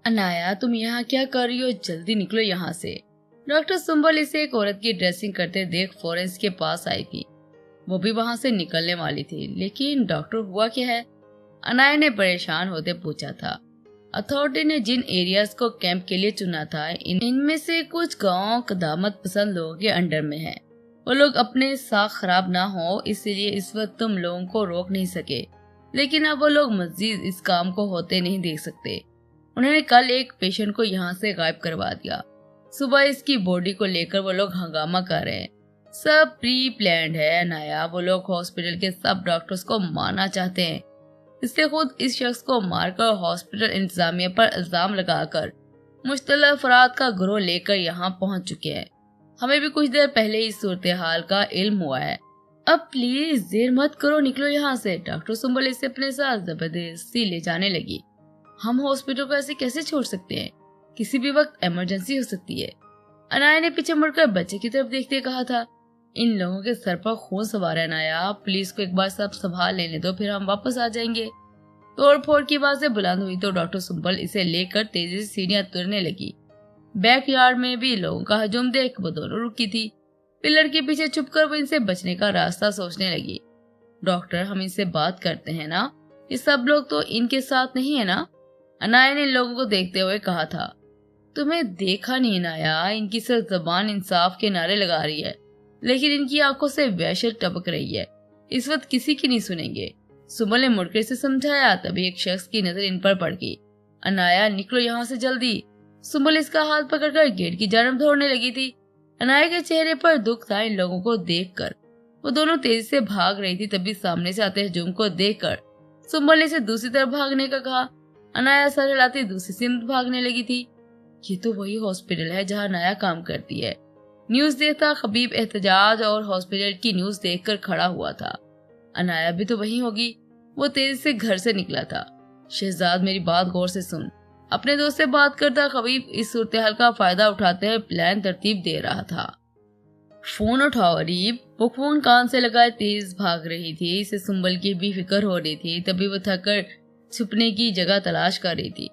अनाया, तुम यहाँ क्या कर रही हो? जल्दी निकलो यहाँ से। डॉक्टर सुंबल इसे एक औरत की ड्रेसिंग करते देख फॉरेंस के पास आई थी। वो भी वहाँ से निकलने वाली थी, लेकिन डॉक्टर हुआ क्या है? अनाया ने परेशान होते पूछा था। अथॉरिटी ने जिन एरियाज को कैंप के लिए चुना था, इनमें से कुछ गांव कदामत पसंद लोगों के अंडर में है। वो लोग अपने साख खराब ना हो, इसलिए इस वक्त तुम लोगों को रोक नहीं सके, लेकिन अब वो लोग मजीद इस काम को होते नहीं देख सकते। उन्होंने कल एक पेशेंट को यहाँ से गायब करवा दिया। सुबह इसकी बॉडी को लेकर वो लोग हंगामा कर रहे हैं। सब प्री प्लान्ड है अनाया। वो लोग हॉस्पिटल के सब डॉक्टर्स को मारना चाहते हैं, इसलिए खुद इस शख्स को मारकर हॉस्पिटल इंतजामिया पर इल्जाम लगाकर मुश्तल अफराद का गिरोह लेकर यहाँ पहुँच चुके हैं। हमें भी कुछ देर पहले इस सूरत हाल का इल्म हुआ है। अब प्लीज देर मत करो, निकलो यहाँ से। डॉक्टर सुंबल इसे अपने साथ जबरदस्ती ले जाने लगी। हम हॉस्पिटल को ऐसे कैसे छोड़ सकते हैं? किसी भी वक्त इमरजेंसी हो सकती है। अनाया ने पीछे मुड़कर बच्चे की तरफ देखते कहा था। इन लोगों के सर पर खून सवार है अनाया, पुलिस को एक बार सब संभाल लेने दो, फिर हम वापस आ जाएंगे। तोड़ फोड़ की आवाजें बुलंद हुई तो डॉक्टर सुंबल इसे लेकर तेजी से सीढ़ियां उतरने लगी। बैकयार्ड में भी लोगों का हजूम देख वो दोनों रुकी थी। पिलर के पीछे छुपकर वो इनसे बचने का रास्ता सोचने लगी। डॉक्टर, हम इनसे बात करते हैं ना, ये सब लोग तो इनके साथ नहीं है ना? अनाया ने लोगों को देखते हुए कहा था। तुम्हें देखा नहीं अनाया, इनकी सिर्फ जबान इंसाफ के नारे लगा रही है, लेकिन इनकी आंखों से वहशत टपक रही है। इस वक्त किसी की नहीं सुनेंगे। सुमल ने मुड़कर से समझाया, तभी एक शख्स की नजर इन पर पड़ गई। अनाया, निकलो यहाँ से जल्दी। सुमल इसका हाथ पकड़कर गेट की जानब दौड़ने लगी थी। अनाया के चेहरे पर दुख था इन लोगों को देखकर। वो दोनों तेजी से भाग रही थी, तभी सामने से आते हजूम को देखकर सुमल ने इसे दूसरी तरफ भागने का कहा। अनाया सर हिलाती दूसरी सिमत भागने लगी थी। ये तो वही हॉस्पिटल है जहाँ अनाया काम करती है। न्यूज देखता खबीब एहतजाज और हॉस्पिटल की न्यूज देखकर खड़ा हुआ था। अनाया भी तो वही होगी। वो तेजी से घर से निकला था। शहजाद, मेरी बात गौर से सुन। अपने दोस्त से बात करता खबीब इस सूरत हाल का फायदा उठाते हुए प्लान तरतीब दे रहा था। फोन उठाओ अरीब। वो फोन कान से लगाए तेज भाग रही थी। इसे सुंबल की भी फिक्र हो रही थी, तभी वो थककर छुपने की जगह तलाश कर रही थी।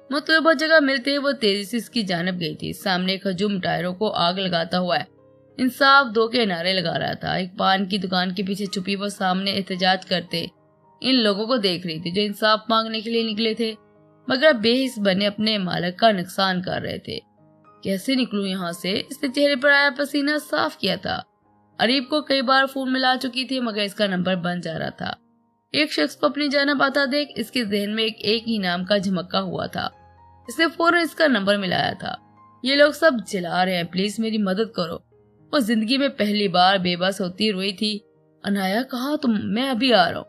मतलब जगह मिलते ही वो तेजी से इसकी जानब गई थी। सामने एक हजूम टायरों को आग लगाता हुआ इंसाफ दो के नारे लगा रहा था। एक पान की दुकान के पीछे छुपी वो सामने एहतजाज करते इन लोगों को देख रही थी जो इंसाफ मांगने के लिए निकले थे, मगर बेहिस बने अपने मालिक का नुकसान कर रहे थे। कैसे निकलूं यहाँ से? इसने चेहरे पर आया पसीना साफ किया था। अरीब को कई बार फोन मिला चुकी थी, मगर इसका नंबर बंद जा रहा था। एक शख्स को अपनी जानब आता देख इसके जहन में एक ही नाम का झमक्का हुआ था। इसने फौरन इसका नंबर मिलाया था। ये लोग सब जला रहे हैं, प्लीज मेरी मदद करो। वो जिंदगी में पहली बार बेबस होती रोई थी। अनाया, कहाँ तुम? मैं अभी आ रहा हूँ।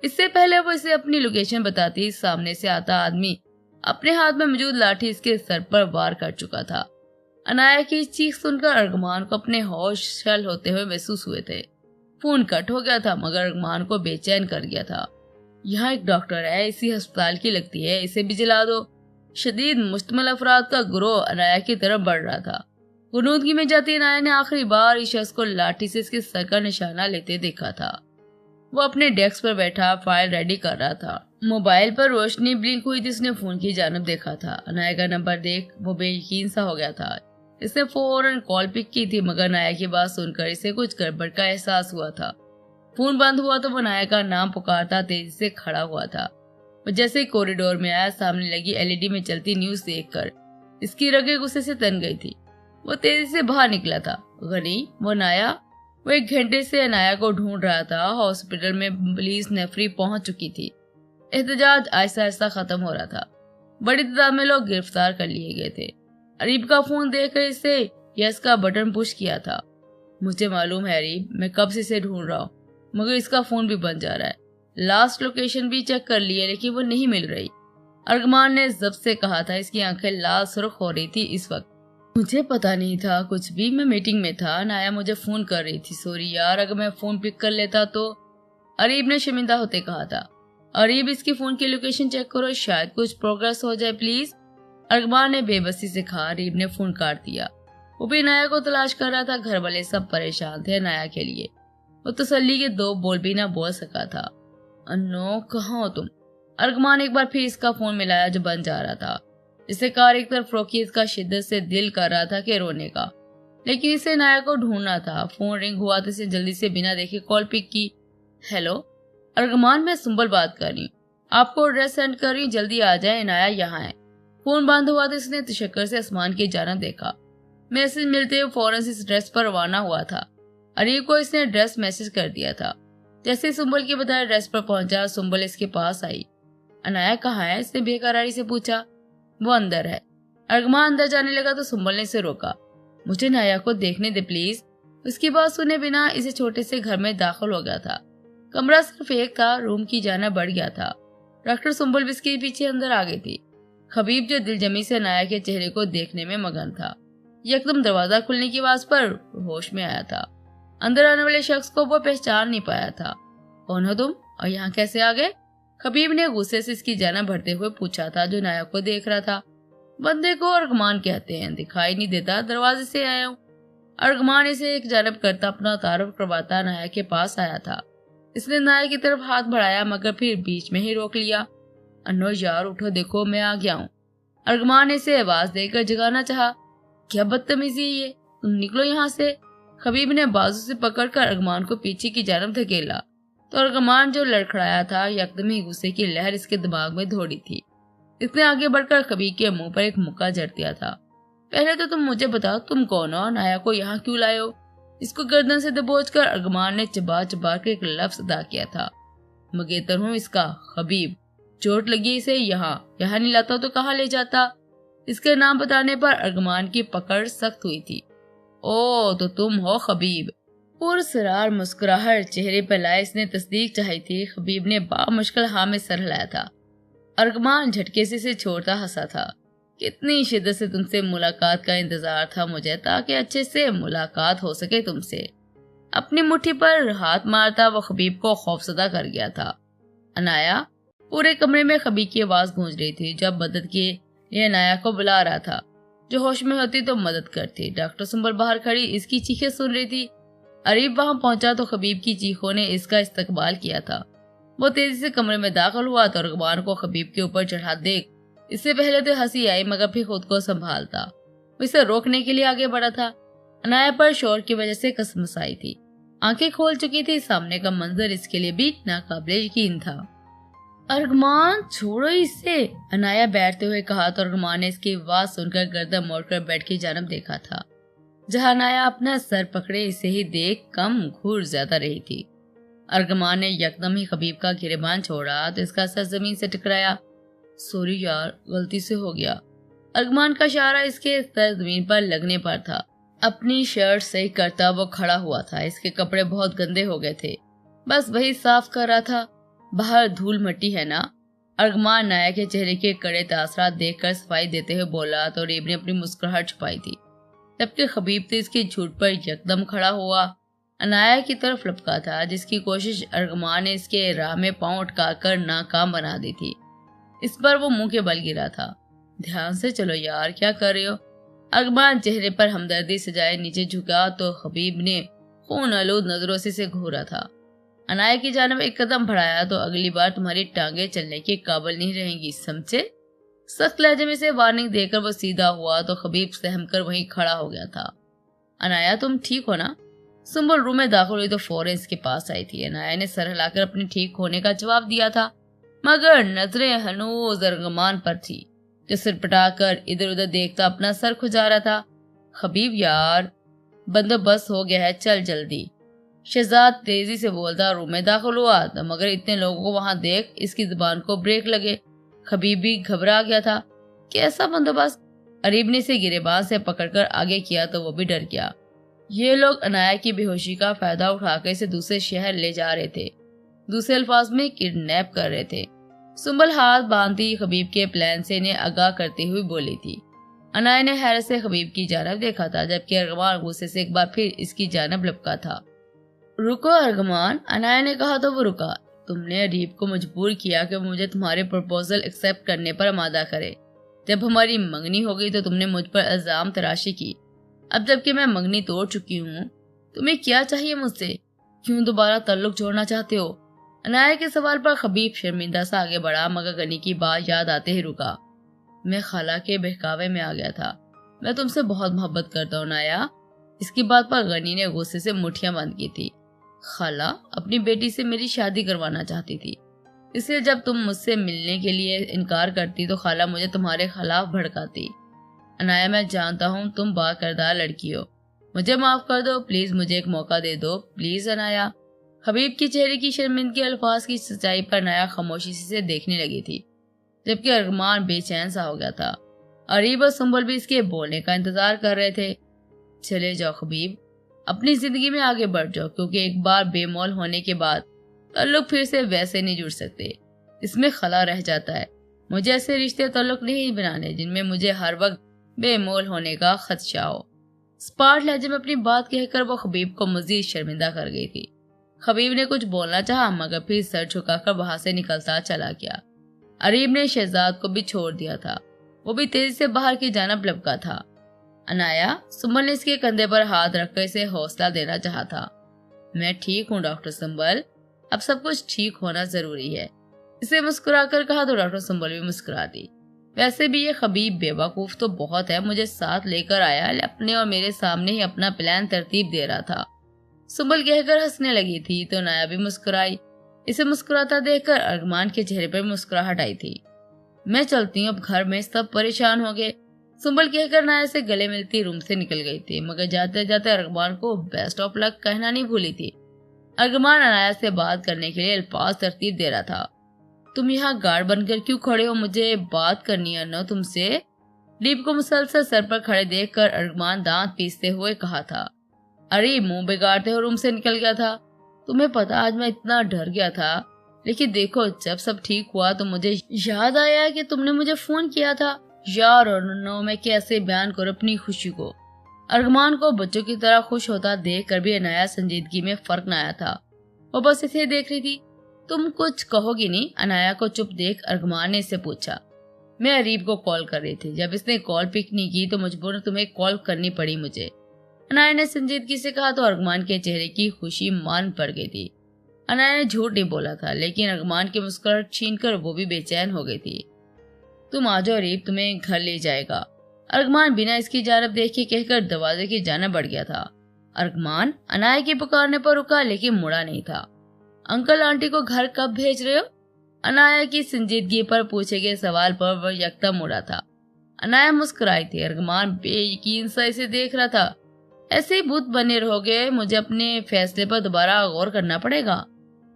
इससे पहले वो इसे अपनी लोकेशन बताती सामने से आता आदमी अपने हाथ में मौजूद लाठी इसके सर पर वार कर चुका था। अनाया की चीख सुनकर अरगमान को अपने होश शल होते हुए महसूस हुए थे। फोन कट हो गया था, मगर अरगमान को बेचैन कर गया था। यहाँ एक डॉक्टर है, इसी अस्पताल की लगती है, इसे भी जला दो। शदीद मुश्तमिल अफराद का गिरोह अनाया की तरफ बढ़ रहा था। गुनूदगी में जाती अनाया ने आखिरी बार इस शख्स को लाठी से इसके सर का निशाना लेते देखा था। वो अपने डेस्क पर बैठा फाइल रेडी कर रहा था। मोबाइल पर रोशनी ब्लिंक हुई थी। उसने फोन की जानब देखा था। अनाया का नंबर देख वो बेयकीन सा हो गया था। इसने फौरन कॉल पिक की थी, मगर अनाया की बात सुनकर इसे कुछ गड़बड़ का एहसास हुआ था। फोन बंद हुआ तो वो अनाया का नाम पुकारता तेजी से खड़ा हुआ था। वो जैसे ही कॉरिडोर में आया, सामने लगी एलईडी में चलती न्यूज देखकर इसकी रगें गुस्से से तन गई थी। वो तेजी से बाहर निकला था। गनी, वो अनाया। वो 1 घंटे से अनाया को ढूंढ रहा था। हॉस्पिटल में पुलिस नफरी पहुंच चुकी थी। एहतजाज आहिस्ता आहिस्ता खत्म हो रहा था। बड़ी तादाद में लोग गिरफ्तार कर लिए गए थे। अरीब का फोन देखकर इसे यस का बटन पुश किया था। मुझे मालूम है अरीब, मैं कब से इसे ढूंढ रहा हूँ, मगर इसका फोन भी बंद जा रहा है। लास्ट लोकेशन भी चेक कर ली है, लेकिन वो नहीं मिल रही। अरगमान ने जब्त से कहा था। इसकी आंखें लाल सुर्ख हो रही थी इस वक्त। मुझे पता नहीं था कुछ भी, मैं मीटिंग में था। अनाया मुझे फोन कर रही थी। सॉरी यार, अगर मैं फोन पिक कर लेता तो। अरीब ने शर्मिंदा होते कहा था। अरीब, इसकी फोन की लोकेशन चेक करो, शायद कुछ प्रोग्रेस हो जाए प्लीज। अरगमान ने बेबसी से कहा। अरीब ने फोन काट दिया। वो भी अनाया को तलाश कर रहा था। घर वाले सब परेशान थे अनाया के लिए। वो तसल्ली के 2 बोल भी ना बोल सका था। अन्नो, कहाँ हो तुम? अरगमान एक बार फिर इसका फोन मिलाया जो बंद जा रहा था। इसे कार एक तरफ रोकी, इसका शिद्दत से दिल कर रहा था कि रोने का, लेकिन इसे नाया को ढूंढना था। फोन रिंग हुआ तो इसे जल्दी से बिना देखे कॉल पिक की। हेलो अर्गमान, मैं सुंबल बात कर रही हूँ, आपको एड्रेस सेंड कर रही हूँ, जल्दी आ जाए, नाया यहाँ है। फोन बंद हुआ तो इसने तशक्कर से आसमान की जानिब देखा। मैसेज मिलते हुए फौरन इस एड्रेस पर रवाना हुआ था। अरीब को इसने एड्रेस मैसेज कर दिया था। जैसे सुंबल के बताए एड्रेस पर पहुंचा, सुंबल इसके पास आई। अनाया कहाँ है, इसने बेकरारी से पूछा। वो अंदर है। अर्गमान अंदर जाने लगा तो सुंबल ने इसे रोका। मुझे नाया को देखने दे प्लीज। उसकी बात सुने बिना इसे छोटे से घर में दाखिल हो गया था। कमरा सिर्फ एक था, रूम की जाना बढ़ गया था। डॉक्टर सुंबल भी इसके पीछे अंदर आ गई थी। खबीब जो दिलजमी से नाया के चेहरे को देखने में मगन था, यकदम दरवाजा खुलने की आवाज पर होश में आया था। अंदर आने वाले शख्स को वो पहचान नहीं पाया था। कौन हो तुम और यहाँ कैसे आ गए? खबीब ने गुस्से से इसकी जानिब बढ़ते हुए पूछा था, जो नाया को देख रहा था। बंदे को अर्गमान कहते हैं, दिखाई नहीं देता, दरवाजे से आया हूँ। अर्गमान इसे एक जानिब करता अपना तारुफ करवाता नाया के पास आया था। इसने नाया की तरफ हाथ बढ़ाया मगर फिर बीच में ही रोक लिया। अन्नो यार उठो, देखो मैं आ गया हूँ। अर्गमान ने इसे आवाज देकर जगाना चाहा। क्या बदतमीजी है ये, तुम निकलो यहाँ से। खबीब ने बाजू से पकड़कर अर्गमान को पीछे की जानिब धकेला तो अर्गमान जो लड़खड़ाया था, यकदम ही गुस्से की लहर इसके दिमाग में दौड़ी थी। इसने आगे बढ़कर खबीब के मुंह पर एक मुक्का जड़ दिया था। पहले तो तुम मुझे बताओ, तुम कौन हो, नाया को यहाँ क्यों लाए हो? इसको गर्दन से दबोचकर अर्गमान ने चबा चबा कर एक लफ्ज अदा किया था। मगेतर हूँ इसका, खबीब। चोट लगी इसे, यहाँ नहीं लाता तो कहाँ ले जाता? इसके नाम बताने पर अर्गमान की पकड़ सख्त हुई थी। ओ तो तुम हो खबीब। पुरसरार मुस्कुराहट चेहरे पर लाए इसने तस्दीक चाही थी। खबीब ने बामुश्किल हाँ में सर हिलाया था। अर्गमान झटके से इसे छोड़ता हंसा था। कितनी शिद्दत से तुमसे मुलाकात का इंतजार था मुझे, ताकि अच्छे से मुलाकात हो सके तुमसे। अपनी मुट्ठी पर हाथ मारता वो खबीब को खौफसदा कर गया था। अनाया। पूरे कमरे में खबीब की आवाज गूंज रही थी, जब मदद के लिए अनाया को बुला रहा था। जो होश में होती तो मदद करती। डॉक्टर सुंबल बाहर खड़ी इसकी चीखें सुन रही थी। अरीब वहां पहुंचा तो खबीब की चीखों ने इसका इस्तकबाल किया था। वो तेजी से कमरे में दाखिल हुआ तो अर्गमान को खबीब के ऊपर चढ़ा देख इससे पहले तो हंसी आई, मगर फिर खुद को संभालता वो इसे रोकने के लिए आगे बढ़ा था। अनाया पर शोर की वजह से कसमसाई थी, आंखें खोल चुकी थी। सामने का मंजर इसके लिए भी नाकाबिले यकीन था। अर्गमान छोड़ो इसे, अनाया बैठते हुए कहा तो अर्गमान ने इसकी आवाज सुनकर गर्दन मोड़कर बेड की जानब देखा था, जहां अनाया अपना सर पकड़े इसे ही देख कम घूर ज्यादा रही थी। अर्गमान ने यकदम ही खबीब का गिरेबान छोड़ा तो इसका सर जमीन से टकराया। सॉरी यार, गलती से हो गया। अर्गमान का इशारा इसके सर जमीन पर लगने पर था। अपनी शर्ट सही करता वो खड़ा हुआ था। इसके कपड़े बहुत गंदे हो गए थे, बस वही साफ कर रहा था। बाहर धूल मट्टी है ना? अर्गमान नाया के चेहरे के कड़े तासरात देखकर सफाई देते हुए बोला तो रेब ने अपनी मुस्कुराहट छुपाई थी, जबकि खबीब तो इसके झूठ पर यकदम खड़ा हुआ अनाया की तरफ लपका था, जिसकी कोशिश अर्गमान ने इसके राह में पांव अटकाकर नाकाम बना दी थी। इस पर वो मुंह के बल गिरा था। ध्यान से चलो यार, क्या कर रहे हो? अर्गमान चेहरे पर हमदर्दी सजाए नीचे झुका तो खबीब ने खून आलूद नजरों से इसे घूरा था। अनाया की जानिब एक कदम बढ़ाया तो अगली बार तुम्हारी टांगे चलने के काबिल नहीं रहेंगी, समझे? सख्त लहजे में से वार्निंग देकर वो सीधा हुआ तो खबीब सहम कर वहीं खड़ा हो गया था। अनाया तुम ठीक हो ना? सुंबल रूम में दाखिल हुई तो फौरन इसके पास आई थी। अनाया ने सर हिलाकर अपने ठीक होने का जवाब दिया था, मगर नजरें हनूज अर्गमान पर थी, जो सिर पटाकर इधर उधर देखता अपना सर खुजा रहा था। खबीब यार, बंदोबस्त हो गया है, चल जल्दी। शहजाद तेजी से बोलता रूम में दाखिल हुआ तो मगर इतने लोगों को वहां देख इसकी जुबान को ब्रेक लगे। खबीब भी घबरा गया था। कैसा बंदोबस्त? अरीब ने इसे गिरेबान से पकड़कर आगे किया तो वो भी डर गया। ये लोग अनाया की बेहोशी का फायदा उठाकर इसे दूसरे शहर ले जा रहे थे, दूसरे अल्फाज में किडनैप कर रहे थे। सुंबल हाथ बांधती खबीब के प्लान से इन्हें आगाह करते हुए बोली थी। अनाया ने हैरत से खबीब की जानब देखा था, जबकि अर्गमान गुस्से से एक बार फिर इसकी जानब लपका था। रुको अर्गमान, अनाया ने कहा तो वो रुका। तुमने अरीब को मजबूर किया कि वो मुझे तुम्हारे प्रपोजल एक्सेप्ट करने पर आमादा करे। जब हमारी मंगनी हो गई तो तुमने मुझ पर इल्जाम तराशी की। अब जबकि मैं मंगनी तोड़ चुकी हूँ, तुम्हें क्या चाहिए मुझसे? क्यों दोबारा ताल्लुक जोड़ना चाहते हो? अनाया के सवाल पर खबीब शर्मिंदा सा आगे बढ़ा, मगर गनी की बात याद आते ही रुका। मैं खाला के बहकावे में आ गया था। मैं तुमसे बहुत मोहब्बत करता हूँ नाया। इसकी बात पर गनी ने गुस्से से मुट्ठियां बंद की थी। खाला अपनी बेटी से मेरी शादी करवाना चाहती थी, इसलिए जब तुम मुझसे मिलने के लिए इनकार करती तो खाला मुझे तुम्हारे खिलाफ भड़काती। अनाया, मैं जानता हूँ तुम बाकिरदार लड़की हो, मुझे माफ कर दो प्लीज, मुझे एक मौका दे दो प्लीज अनाया। हबीब के चेहरे की शर्मिंदगी अल्फाज की सच्चाई पर अनाया खामोशी से देखने लगी थी, जबकि अरमान बेचैन सा हो गया था। अरीब और सुंबल भी इसके बोलने का इंतजार कर रहे थे। चले जाओ हबीब, अपनी जिंदगी में आगे बढ़ जाओ, क्योंकि एक बार बेमौल होने के बाद ताल्लुक फिर से वैसे नहीं जुड़ सकते, इसमें खला रह जाता है। मुझे ऐसे रिश्ते ताल्लुक नहीं बनाने जिनमें मुझे हर वक्त बेमौल होने का खदशा हो। स्पार्ट लहजे में अपनी बात कहकर वो हबीब को मजीद शर्मिंदा कर गई थी। हबीब ने कुछ बोलना चाहा, मगर फिर सर झुकाकर वहां से निकलता चला गया। अरीब ने शहजाद को भी छोड़ दिया था, वो भी तेजी से बाहर की जानब लपका था। अनाया, सुंबल ने इसके कंधे पर हाथ रखकर इसे हौसला देना चाहा था। मैं ठीक हूँ डॉक्टर सुंबल, अब सब कुछ ठीक होना जरूरी है, इसे मुस्कुराकर कहा तो डॉक्टर सुंबल भी मुस्कुरा दी। वैसे भी ये हबीब बेवकूफ तो बहुत है, मुझे साथ लेकर आया, अपने और मेरे सामने ही अपना प्लान तरतीब दे रहा था। सुंबल कहकर हंसने लगी थी तो नाया भी मुस्कुराई। इसे मुस्कुराता देखकर अरमान के चेहरे पर मुस्कुराहट आई थी। मैं चलती हूँ, अब घर में सब परेशान हो गए, सुंबल कहकर नाया से गले मिलती रूम से निकल गई थी, मगर जाते जाते अरमान को बेस्ट ऑफ लक कहना नहीं भूली थी। अरमान अनाया से बात करने के लिए अल्फाज तरतीब दे रहा था। तुम यहाँ गार्ड बनकर क्यों खड़े हो, मुझे बात करनी है ना तुमसे। दीप को मुसलसल सर पर खड़े देखकर अरमान दांत पीसते हुए कहा था। अरे मुंह बिगाड़ते हुए रूम से निकल गया था। तुम्हें पता आज मैं इतना डर गया था, लेकिन देखो जब सब ठीक हुआ तो मुझे याद आया कि तुमने मुझे फोन किया था। यार और नो, मैं कैसे बयान करूं अपनी खुशी को। अरमान को बच्चों की तरह खुश होता देख कर भी अनाया संजीदगी में फर्क न आया था, वो बस इसे देख रही थी। तुम कुछ कहोगी नहीं? अनाया को चुप देख अरमान ने इससे पूछा। मैं अरीब को कॉल कर रही थी, जब इसने कॉल पिक नहीं की तो मजबूरन तुम्हें कॉल करनी पड़ी मुझे, अनाया ने संजीदगी से कहा तो अरमान के चेहरे की खुशी मान पड़ गई थी। अनाया ने झूठ नहीं बोला था, लेकिन अरमान की मुस्कुराहट छीनकर वो भी बेचैन हो गई थी। तुम आ जाओ अरीब, तुम्हें घर ले जाएगा, अरमान बिना इसकी जानब देखे कहकर दरवाजे की जानब बढ़ गया था। अरमान अनाया की पुकारने पर रुका, लेकिन मुड़ा नहीं था। अंकल आंटी को घर कब भेज रहे हो? अनाया की संजीदगी पर पूछे गए सवाल पर वह यकदम मुड़ा था। अनाया मुस्कुराई थी। अरमान बेयकीन सा इसे देख रहा था। ऐसे ही भूत बने रहोगे, मुझे अपने फैसले पर दोबारा गौर करना पड़ेगा,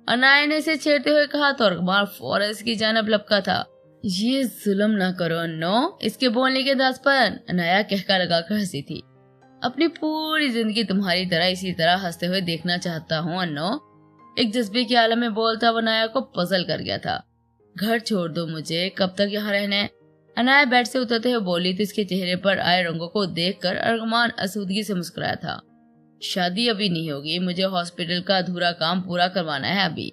अनाया ने इसे छेड़ते हुए कहा तो अरमान फौरन इसकी जानब लपका था। ये जुल्म ना करो अन्नो, इसके बोलने के अंदाज पर अनाया कहकर लगाकर हंसी थी। अपनी पूरी जिंदगी तुम्हारी तरह इसी तरह हंसते हुए देखना चाहता हूँ अन्नो, एक जज्बे के आलम में बोलता वो अनाया को पजल कर गया था। घर छोड़ दो मुझे, कब तक यहाँ रहना है? अनाया बेड से उतरते हुए बोली तो इसके चेहरे पर आए रंगों को देखकर अरमान आसूदगी से मुस्कुराया था। शादी अभी नहीं होगी, मुझे हॉस्पिटल का अधूरा काम पूरा करवाना है अभी।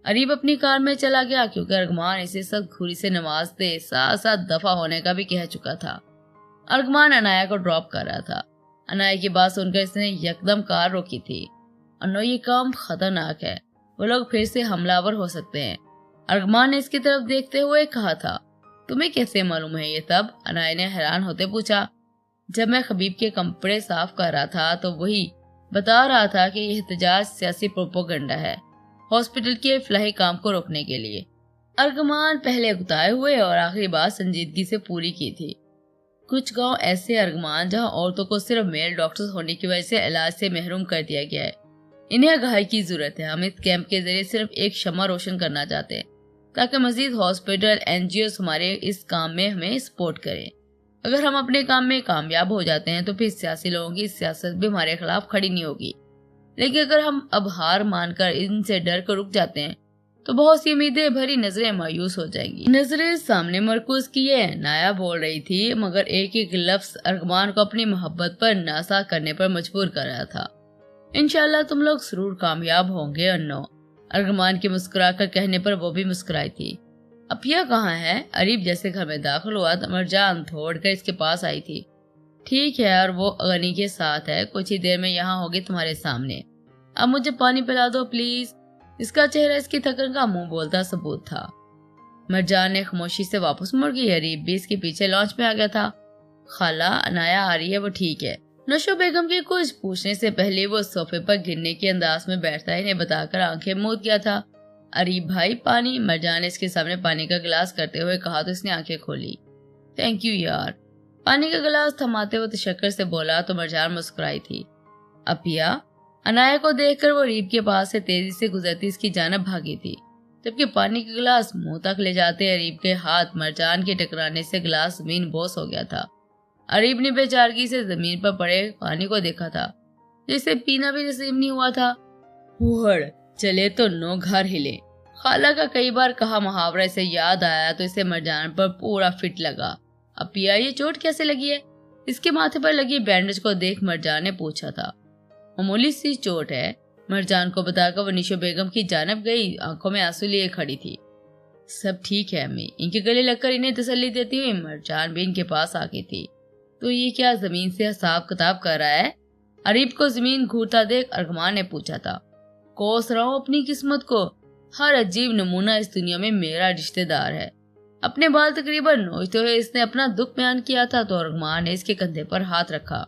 अरीब अपनी कार में चला गया, क्योंकि अरमान इसे सब घूरी से नवाजते साथ साथ दफा होने का भी कह चुका था। अरमान अनाया को ड्रॉप कर रहा था। अनाया की बात सुनकर इसने यकदम कार रोकी थी। अन्नो, ये काम खतरनाक है, वो लोग फिर से हमलावर हो सकते हैं, अरमान ने इसकी तरफ देखते हुए कहा था। तुम्हें कैसे मालूम है ये? तब अनाया ने हैरान होते पूछा। जब मैं खबीब के कपड़े साफ कर रहा था तो वही बता रहा था कि यह एहतजाज सियासी प्रोपोगंडा है, हॉस्पिटल के फलाही काम को रोकने के लिए। अरमान पहले उगताए हुए और आखिरी बात संजीदगी से पूरी की थी। कुछ गांव ऐसे अरमान जहां औरतों को सिर्फ मेल डॉक्टर्स होने की वजह से इलाज से महरूम कर दिया गया है, इन्हें घर की जरूरत है। हम इस कैंप के जरिए सिर्फ एक शम्मा रोशन करना चाहते हैं, ताकि मजीद हॉस्पिटल एनजीओ हमारे इस काम में हमें सपोर्ट करें। अगर हम अपने काम में कामयाब हो जाते हैं तो फिर सियासी लोगों की सियासत भी हमारे खिलाफ खड़ी नहीं होगी, लेकिन अगर हम अब हार मानकर इनसे डर कर रुक जाते हैं तो बहुत सी उम्मीदें भरी नजरें मायूस हो जाएंगी। नजरें सामने मरकूज किए नाया बोल रही थी, मगर एक एक लफ्ज अरमान को अपनी मोहब्बत पर नासा करने पर मजबूर कर रहा था। इंशाल्लाह तुम लोग जरूर कामयाब होंगे अन्नो, अरमान के मुस्कुराकर कहने पर वो भी मुस्कुराई थी। अब यह कहाँ है? अरीब जैसे घर में दाखिल हुआ तो अमरजान दौड़कर इसके पास आई थी। ठीक है, और वो गनी के साथ है, कुछ ही देर में यहाँ होगी तुम्हारे सामने, अब मुझे पानी पिला दो प्लीज। इसका चेहरा इसकी थकन का मुंह बोलता सबूत था। मरजान ने खामोशी से वापस मुड़ गई। अरीब भी इसके पीछे लॉन्च में आ गया था। खाला, अनाया आ रही है, वो ठीक है। नशो बेगम के कुछ पूछने से पहले वो सोफे पर गिरने के अंदाज में बैठता इन्हें बताकर आंखें मूंद गया था। अरीब भाई पानी। मरजान ने इसके सामने पानी का गिलास करते हुए कहा तो इसने आंखें खोली। थैंक यू यार। पानी का गिलास थमाते हुए तशक्कर से बोला तो मरजान मुस्कुराई थी। अपिया। अनाया को देखकर वो अरीब के पास से तेजी से गुजरती इसकी जानब भागी थी, जबकि पानी का गिलास मुंह तक ले जाते अरीब के हाथ मरजान के टकराने से गिलास जमीन बोस हो गया था। अरीब ने बेचारगी से जमीन पर पड़े पानी को देखा था, जिसे पीना भी नसीब नहीं हुआ था। हुहड़ चले तो नो घर हिले। खाला का कई बार कहा मुहावरा इसे याद आया तो इसे मरजान पर पूरा फिट लगा। अब पिया, ये चोट कैसे लगी है? इसके माथे पर लगी बैंडेज को देख मरजान ने पूछा था। मामूली सी चोट है, मरजान को बताकर वो निशो बेगम की जानब गई, आंखों में आंसू लिए खड़ी थी। सब ठीक है अम्मी। इनके गले लगकर इन्हें तसल्ली देती हुई मरजान भी इनके पास आ गई थी। तो ये क्या जमीन से हिसाब किताब कर रहा है? अरीब को जमीन घूरता देख अरगमान ने पूछा था। कोस रहा हूँ अपनी किस्मत को। हर अजीब नमूना इस दुनिया में मेरा रिश्तेदार है। अपने बाल तकरीबन नोचते हुए इसने अपना दुख बयान किया था तो अरगमान ने इसके कंधे पर हाथ रखा।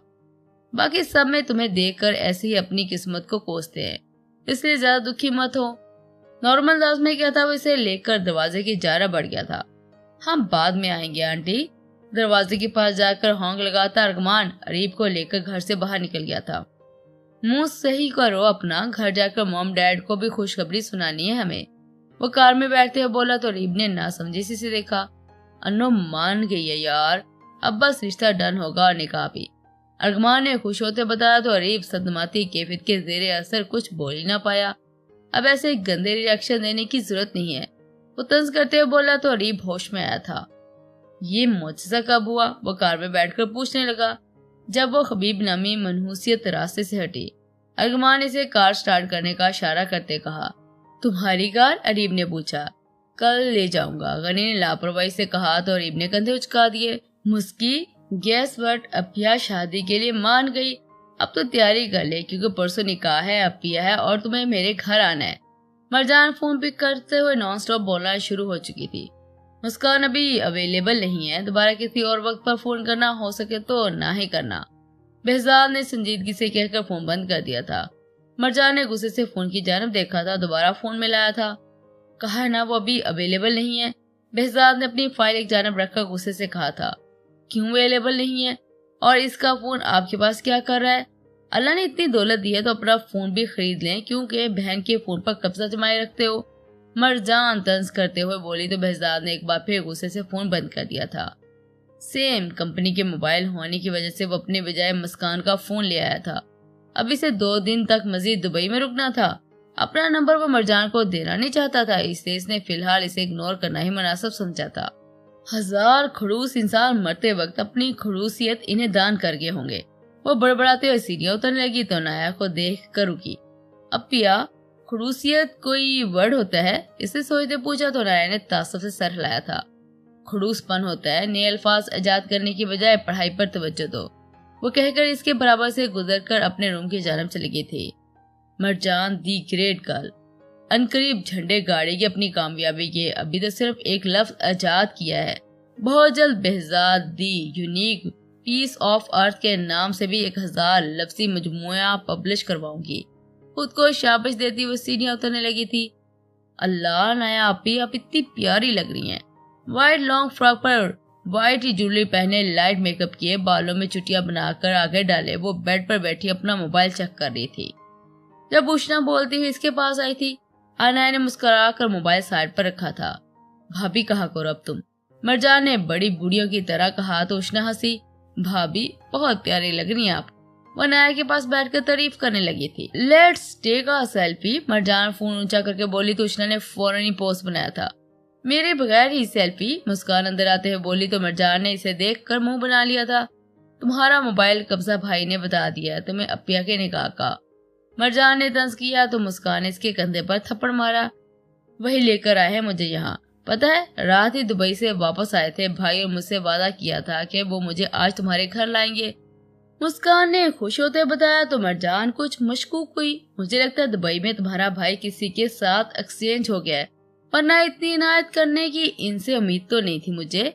बाकी सब में तुम्हें देखकर ऐसे ही अपनी किस्मत को कोसते हैं, इसलिए ज्यादा दुखी मत हो। नॉर्मल अंदाज में क्या था वो इसे लेकर दरवाजे की जारा बढ़ गया था। हम बाद में आएंगे आंटी। दरवाजे के पास जाकर हॉन्ग लगाता अरगमान अरीब को लेकर घर से बाहर निकल गया था। मुंह सही करो अपना, घर जाकर मॉम डैड को भी खुशखबरी सुनानी है हमें। वो कार में बैठते हुए बोला तो अरीब ने नासमझी से देखा। अन्नो मान गई है यार, अब बस रिश्ता डन होगा और निकाह भी। अरगमान ने खुश होते बताया तो अरीब सदमाती कैफियत के जेरे असर कुछ बोल ही ना पाया। अब ऐसे गंदे रिएक्शन देने की जरूरत नहीं है, वो तंज करते हुए बोला तो अरीब होश में आया था। ये मुआजिजा कब हुआ? वो कार में बैठकर पूछने लगा जब वो हबीब नामी मनहूसियत रास्ते से हटी। अरगमान इसे कार स्टार्ट करने का इशारा करते कहा। तुम्हारी कार? अरीब ने पूछा। कल ले जाऊंगा, गनी ने लापरवाही से कहा तो अरीब ने कंधे उचका दिए। मुस्की, गैस बट अपिया शादी के लिए मान गई। अब तो तैयारी कर ले क्योंकि परसों निकाह है, अपिया है और तुम्हें मेरे घर आना है। मरजान फोन पिक करते हुए नॉन स्टॉप बोलना शुरू हो चुकी थी। मुस्कान अभी अवेलेबल नहीं है, दोबारा किसी और वक्त पर फोन करना, हो सके तो ना ही करना। बेहजाद ने संजीदगी से कहकर फोन बंद कर दिया था। मरजान ने गुस्से से फोन की जानब देखा था, दोबारा फोन मिलाया था। कहा है ना वो अभी अवेलेबल नहीं है। बेहजाद ने अपनी फाइल एक जानब रखकर गुस्से से कहा था। क्यों अवेलेबल नहीं है? और इसका फोन आपके पास क्या कर रहा है? अल्लाह ने इतनी दौलत दी है तो अपना फोन भी खरीद लें, क्योंकि बहन के फोन पर कब्जा जमाए रखते हो। मरजान तंज करते हुए बोली तो बेहजाद ने एक बार फिर गुस्से से फोन बंद कर दिया था। सेम कंपनी के मोबाइल होने की वजह से वो अपने बजाय मुस्कान का फोन ले आया था। अब इसे 2 दिन तक मजीद दुबई में रुकना था। अपना नंबर वो मरजान को देना नहीं चाहता था, इसलिए इसने फिलहाल इसे इग्नोर करना ही मुनासिब समझा था। 1000 खड़ूस इंसान मरते वक्त अपनी खड़ूसियत इन्हें दान कर गए होंगे। वो बड़बड़ाते हुए सीढ़ियां उतरने लगी तो नाया को देख कर रुकी। अब पिया, खड़ूसियत कोई वर्ड होता है? इसे सोचते पूछा तो नाया ने तासुब से सर हिलाया था। खड़ूसपन होता है, नए अल्फाज इजाद करने की बजाय पढ़ाई पर तवज्जो दो। वो कहकर इसके बराबर से गुजरकर अपने रूम की जानब चली गई थी। मरजान दी ग्रेट गर्ल अनकरीब झंडे गाड़ेगी अपनी कामयाबी के। अभी तो सिर्फ एक लफ्ज इजाद किया है, बहुत जल्द Behzad the unique piece of earth के नाम से भी 1000 लफ्जी मजमुआ पब्लिश करवाऊंगी। खुद को शाबाश देती वो सीढ़ियां उतरने लगी थी। अल्लाह नाया आपी, आप इतनी प्यारी लग रही हैं। व्हाइट लॉन्ग फ्रॉक पर व्हाइट ही ज्वेलरी पहने, लाइट मेकअप किए, बालों में चुटिया बनाकर आगे डाले वो बेड पर बैठी अपना मोबाइल चेक कर रही थी। जब उष्णा बोलती हुई इसके पास आई थी, अनाया ने मुस्कुरा कर मोबाइल साइड पर रखा था। भाभी कहा करो अब तुम, मरजान ने बड़ी बूढ़ियों की तरह कहा तो उष्णा हंसी। भाभी बहुत प्यारी लग रही हैं आप। वो अनाया के पास बैठकर तारीफ करने लगी थी। Let's take a selfie. Marjan phone ऊंचा करके बोली तो उष्णा ने फौरन ही पोस्ट बनाया था। मेरे बगैर ही सेल्फी। मुस्कान अंदर आते हुए बोली तो मरजान ने इसे देखकर मुंह बना लिया था। तुम्हारा मोबाइल कब्जा भाई ने बता दिया तुम्हें अपिया के निकाह का। मरजान ने तंज किया तो मुस्कान ने इसके कंधे पर थप्पड़ मारा। वही लेकर आए हैं मुझे यहाँ, पता है रात ही दुबई से वापस आए थे भाई और मुझसे वादा किया था कि वो मुझे आज तुम्हारे घर लाएंगे। मुस्कान ने खुश होते बताया तो मरजान कुछ मशकूक हुई। मुझे लगता है दुबई में तुम्हारा भाई किसी के साथ एक्सचेंज हो गया है। वरना इतनी इनायत करने की इनसे उम्मीद तो नहीं थी मुझे।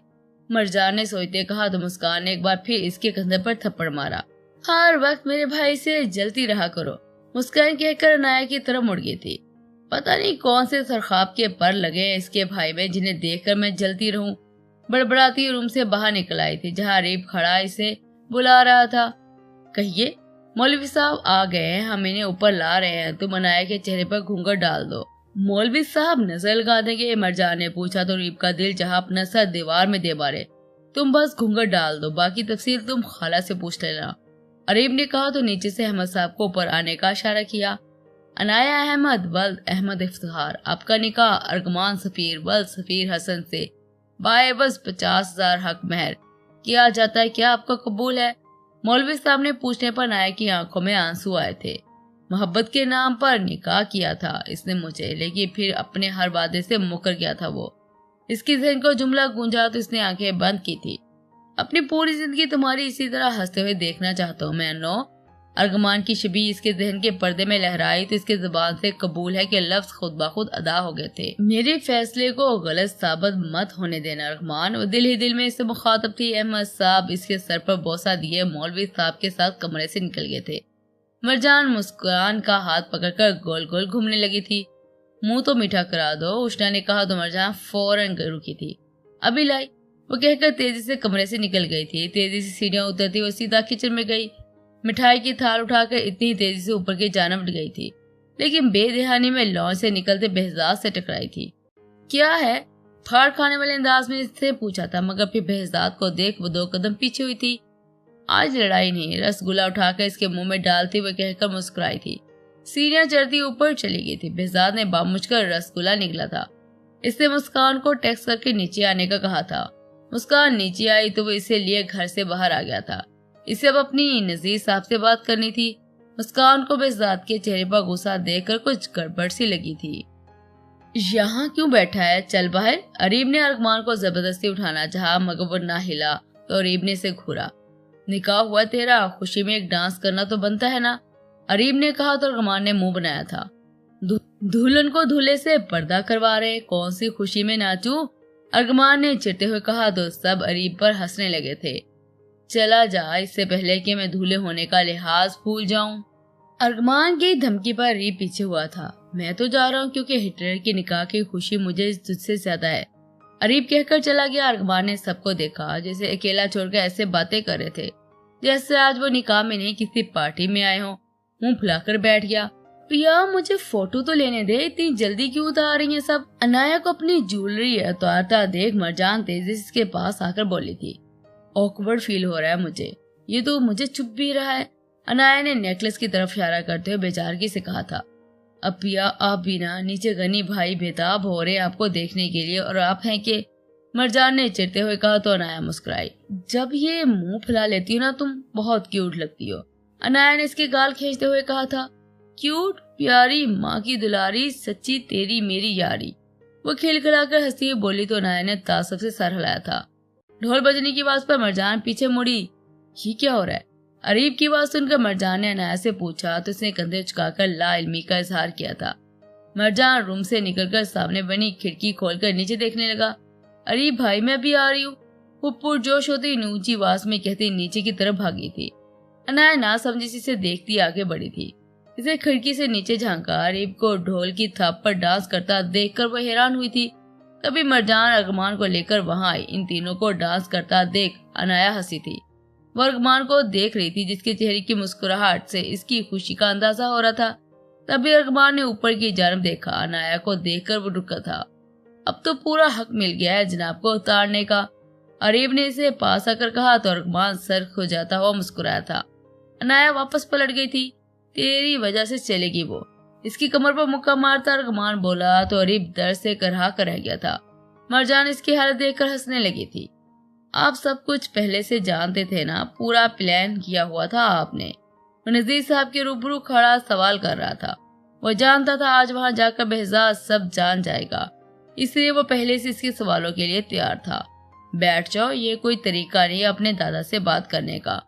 मरजान ने सोचते कहा तो मुस्कान ने एक बार फिर इसके कंधे पर थप्पड़ मारा। हर वक्त मेरे भाई से जलती रहा करो, मुस्कान कहकर अनाया की तरफ मुड़ गई थी। पता नहीं कौन से सरखाब के पर लगे हैं इसके भाई में जिन्हें देखकर मैं जलती रहूं। बड़बड़ाती रूम से बाहर निकल आई थी जहां अरीब खड़ा इसे बुला रहा था। कहिए मौलवी साहब आ गए हैं, हम इन्हें ऊपर ला रहे हैं, तुम अनाया के चेहरे पर घूंघट डाल दो। मौलवी साहब नजर लगा देंगे? मरजान ने पूछा तो अरीब का दिल जहां अपना सर दीवार में दे मारे। तुम बस घूंघट डाल दो, बाकी तफसील तुम खाला से पूछ लेना, अरीब ने कहा तो नीचे से अहमद साहब को ऊपर आने का इशारा किया। अनाया अहमद वल्द अहमद इफ्तिखार, आपका निकाह अर्गमान सफीर वल्द सफीर हसन से बाय बस 50,000 हक महर किया जाता है, क्या आपका कबूल है? मौलवी साहब ने पूछने पर अनाया की आंखों में आंसू आए थे। मोहब्बत के नाम पर निकाह किया था इसने मुझे, लेकिन फिर अपने हर वादे से मुकर गया था वो। इसकी जहन को जुमला गूंजा तो इसने आंखें बंद की थी। अपनी पूरी जिंदगी तुम्हारी इसी तरह हंसते हुए देखना चाहता हूँ मैं अन्नो। अर्गमान की शबी इसके जहन के पर्दे में लहराई तो इसके जुबान से कबूल है कि लफ्ज खुद ब खुद अदा हो गए थे। मेरे फैसले को गलत साबित मत होने देना अर्गमान। वो दिल ही दिल में इससे मुखातब थी। अहमद साहब इसके सर पर बोसा दिए मौलवी साहब के साथ कमरे से निकल गए थे। मरजान मुस्कान का हाथ पकड़कर गोल गोल घूमने लगी थी। मुंह तो मीठा करा दो, उष्णा ने कहा तो मरजान फौरन रुकी थी। अभी लाई, वो कहकर तेजी से कमरे से निकल गई थी। तेजी से सीढ़ियां उतरती वो सीधा किचन में गई। मिठाई की थाल उठाकर इतनी तेजी से ऊपर की जानब गई थी, लेकिन बेध्यानी में लॉन से निकलते बेहजाद से टकराई थी। क्या है? फाड़ खाने वाले अंदाज में इससे पूछा था, मगर फिर बेहजाद को देख वो 2 कदम पीछे हुई थी। आज लड़ाई नहीं, रसगुल्ला उठाकर इसके मुंह में डालती हुए कहकर मुस्कुराई थी। सीढ़ियां चढ़ती ऊपर चली गई थी। बेहजाद ने बामुझकर रसगुल्ला निकला था। इसने मुस्कान को टेक्स्ट करके नीचे आने का कहा था। मुस्कान नीचे आई तो वो इसे लिए घर से बाहर आ गया था। इसे अब अपनी नजीर साहब से बात करनी थी। मुस्कान को बेहजाद के चेहरे पर गुस्सा देखकर कुछ गड़बड़ सी लगी थी। यहाँ क्यों बैठा है, चल बाहर। अरीब ने अरगमान को जबरदस्ती उठाना चाहा, मगर वो ना हिला तो अरीब ने इसे घूरा। निकाह हुआ तेरा, खुशी में एक डांस करना तो बनता है ना, अरीब ने कहा तो अरगमान ने मुंह बनाया था। दुल्हन को दूल्हे से पर्दा करवा रहे, कौन सी खुशी में नाचूं? अरगमान ने चिढ़ते हुए कहा तो सब अरीब पर हंसने लगे थे। चला जा, इससे पहले कि मैं दूल्हे होने का लिहाज भूल जाऊं। अरगमान की धमकी पर अरीब पीछे हुआ था। मैं तो जा रहा हूं क्योंकि हिटलर के निकाह की खुशी मुझे तुझसे ज्यादा है, अरीब कहकर चला गया। अरगमान ने सबको देखा जैसे अकेला छोड़कर ऐसे बातें कर रहे थे जैसे आज वो निकाह में नहीं किसी पार्टी में आए हों। मुंह फुलाकर बैठ गया। पिया मुझे फोटो तो लेने दे, इतनी जल्दी क्यों उतार रही है सब? अनाया को अपनी ज्वेलरी उतारता देख मरजान तेजी से इसके पास आकर बोली थी। ऑकवर्ड फील हो रहा है मुझे, ये तो मुझे चुप भी रहा है। अनाया ने नेकलेस की तरफ इशारा करते हुए बेचारगी से कहा था। अब पिया आप भी ना, नीचे गनी भाई बेताब हो रहे आपको देखने के लिए और आप हैं कि, मरजान ने चिढ़ते हुए कहा तो अनाया मुस्कुराई। जब ये मुंह फुला लेती हो ना तुम बहुत क्यूट लगती हो, अनाया ने इसके गाल खींचते हुए कहा था। क्यूट, प्यारी, माँ की दुलारी, सच्ची तेरी मेरी यारी, वो खिलखिलाकर हंसती हुई बोली तो अनाया ने तासुब से सर हिलाया था। ढोल बजने की आवाज पर मरजान पीछे मुड़ी। ये क्या हो रहा है? अरीब की आवाज सुनकर मरजान ने अनाया से पूछा तो उसने कंधे झुकाकर ला इल्मी का इजहार किया था। मरजान रूम से निकलकर सामने बनी खिड़की खोलकर नीचे देखने लगा। अरीब भाई मैं भी आ रही हूँ, वो पुरजोश होती ऊंची आवाज में कहती नीचे की तरफ भागी थी। अनाया ना समझी से देखती आगे बढ़ी थी। इसे खिड़की से नीचे झांका। अरीब को ढोल की थाप पर डांस करता देखकर वह हैरान हुई थी। तभी मरजान अरगमान को लेकर वहां आई। इन तीनों को डांस करता देख अनाया हंसी थी। वो अरगमान को देख रही थी जिसके चेहरे की मुस्कुराहट से इसकी खुशी का अंदाजा हो रहा था। तभी अरगमान ने ऊपर की जानब देखा। अनाया को देखकर वो रुका था। अब तो पूरा हक मिल गया है जनाब को उतारने का, अरीब ने इसे पास आकर कहा तो अरगमान सर खो जाता हुआ मुस्कुराया था। अनाया वापस पलट गई थी। तेरी वजह से चलेगी वो, इसकी कमर पर मुक्का मारता अरगमान बोला तो अरीब दर्द से करहा कर रह गया था। मरजान इसकी हालत देखकर हंसने लगी थी। आप सब कुछ पहले से जानते थे ना, पूरा प्लान किया हुआ था आपने। वो नजीर साहब के रूबरू खड़ा सवाल कर रहा था। वो जानता था आज वहां जाकर बेहजाद सब जान जाएगा, इसलिए वो पहले से इसके सवालों के लिए तैयार था। बैठ जाओ, ये कोई तरीका नहीं अपने दादा से बात करने का,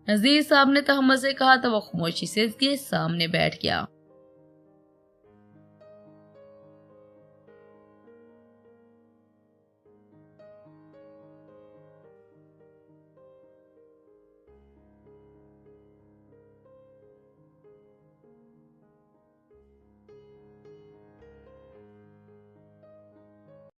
नजीर साहब ने तहम्मुल से कहा तो वो खामोशी से इसके सामने बैठ गया।